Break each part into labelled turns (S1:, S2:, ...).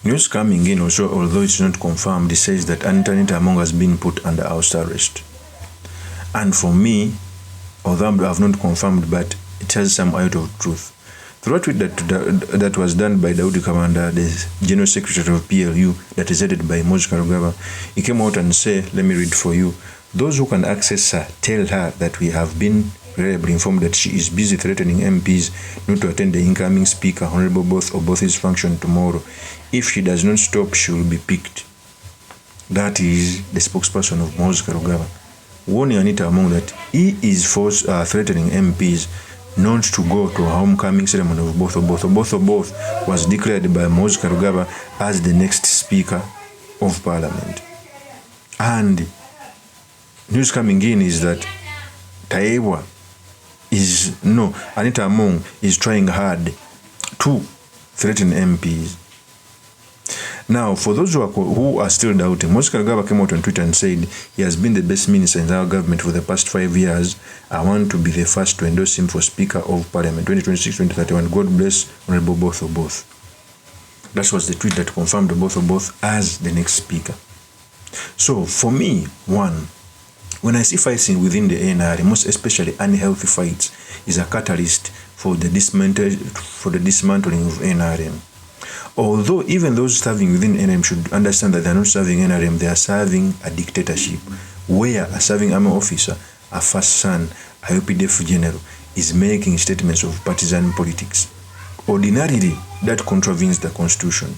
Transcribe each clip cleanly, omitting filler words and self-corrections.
S1: News coming in also, although it's not confirmed, it says that ANITA Among has been put under house arrest. And for me, although I have not confirmed, but it has some out of truth. Through a tweet that was done by Daudi Kamanda, the General Secretary of PLU, that is headed by Moses Karugaba, he came out and said, let me read for you, those who can access her, tell her that we have been reliably informed that she is busy threatening MPs not to attend the incoming speaker, Honorable Both or Both's function tomorrow. If she does not stop, she will be picked. That is the spokesperson of Moses Karugaba, warning ANITA Among that he is threatening MPs not to go to a homecoming ceremony of Both or Both was declared by Moses Karugaba as the next Speaker of Parliament. And news coming in is that ANITA Among is trying hard to threaten MPs. Now, for those who are still doubting, Moses Karugaba came out on Twitter and said he has been the best minister in our government for the past 5 years. I want to be the first to endorse him for Speaker of Parliament 2026-2031. God bless Honorable Both or Both. That was the tweet that confirmed Both or Both as the next Speaker. So, for me, one, when I see fights within the NRM, most especially unhealthy fights, is a catalyst for the dismantling of NRM. Although even those serving within NRM should understand that they are not serving NRM, they are serving a dictatorship, where a serving army officer, a first son, a UPDF general, is making statements of partisan politics. Ordinarily, that contravenes the Constitution.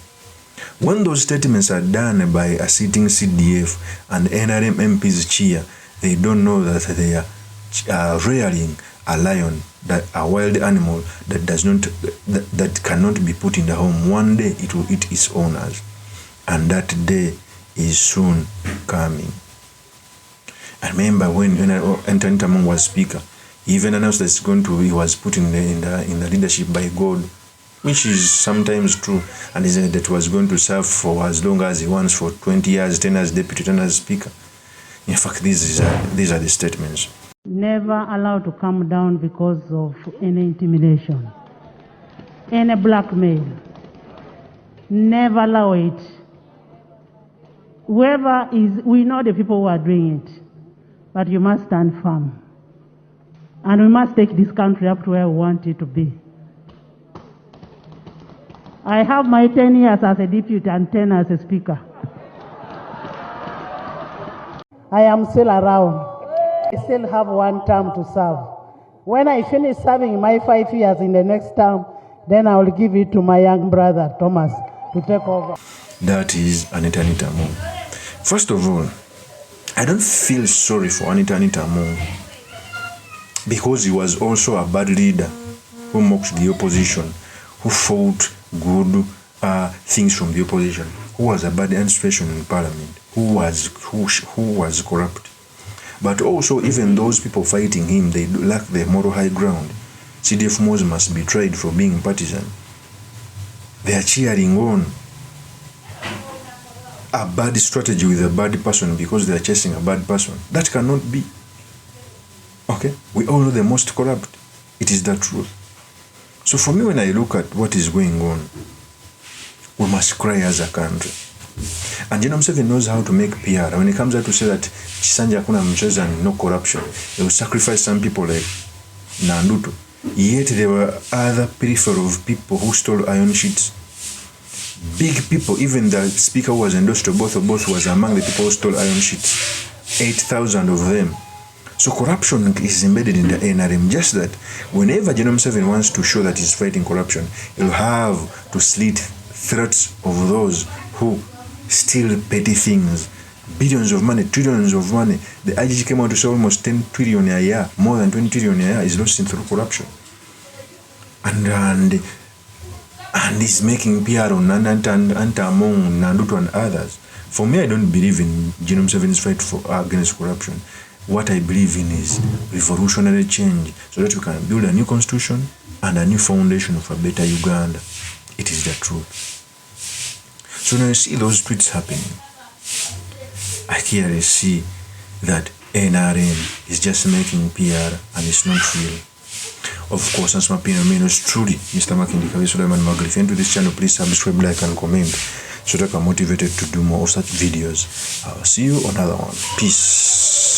S1: When those statements are done by a sitting CDF and NRM MPs cheer, they don't know that they are rearing a lion, that a wild animal that cannot be put in the home. One day it will eat its owners, and that day is soon coming. I remember when ANITA Among was Speaker, he even announced that he was put in the leadership by God, which is sometimes true, and he said that was going to serve for as long as he wants, for 20 years, 10 as deputy, 10 as Speaker. In fact, these are the statements.
S2: Never allowed to come down because of any intimidation, any blackmail. Never allow it. Whoever is, we know the people who are doing it, but you must stand firm. And we must take this country up to where we want it to be. I have my 10 years as a deputy and 10 as a speaker. I am still around. I still have 1 term to serve. When I finish serving my 5 years in the next term, then I will give it to my young brother, Thomas, to take over.
S1: That is ANITA Among. First of all, I don't feel sorry for ANITA Among, because he was also a bad leader who mocked the opposition, who fought good things from the opposition, who was a bad administration in Parliament, who was corrupt. But also, even those people fighting him, they lack the moral high ground. CDF Mos must be tried for being partisan. They are cheering on a bad strategy with a bad person because they are chasing a bad person. That cannot be. Okay? We all know the most corrupt. It is the truth. So for me, when I look at what is going on, we must cry as a country. And General MUSEVENI knows how to make PR. When it comes out to say that Chisanja hakuna mchezo and no corruption, they will sacrifice some people like Nanduto. Yet there were other peripheral people who stole iron sheets. Big people, even the speaker who was endorsed to Both was among the people who stole iron sheets. 8,000 of them. So corruption is embedded in the NRM. Just that whenever General MUSEVENI wants to show that he's fighting corruption, he'll have to slit throats of those who steal petty things. Billions of money, trillions of money. The IGG came out to say almost 10 trillion a year, more than 20 trillion a year is lost through corruption. And he's making PR on ANITA Among, Nanduto and others. For me, I don't believe in General MUSEVENI's fight against corruption. What I believe in is revolutionary change so that we can build a new constitution and a new foundation of a better Uganda. It is the truth. So when I see those tweets happening, I clearly see that NRM is just making PR and it's not real. Of course, as my opinion is truly Mr. Makindika Suleiman Magli. If you're into this channel, please subscribe, like, and comment. so that I'm motivated to do more of such videos. I'll see you on another one. Peace.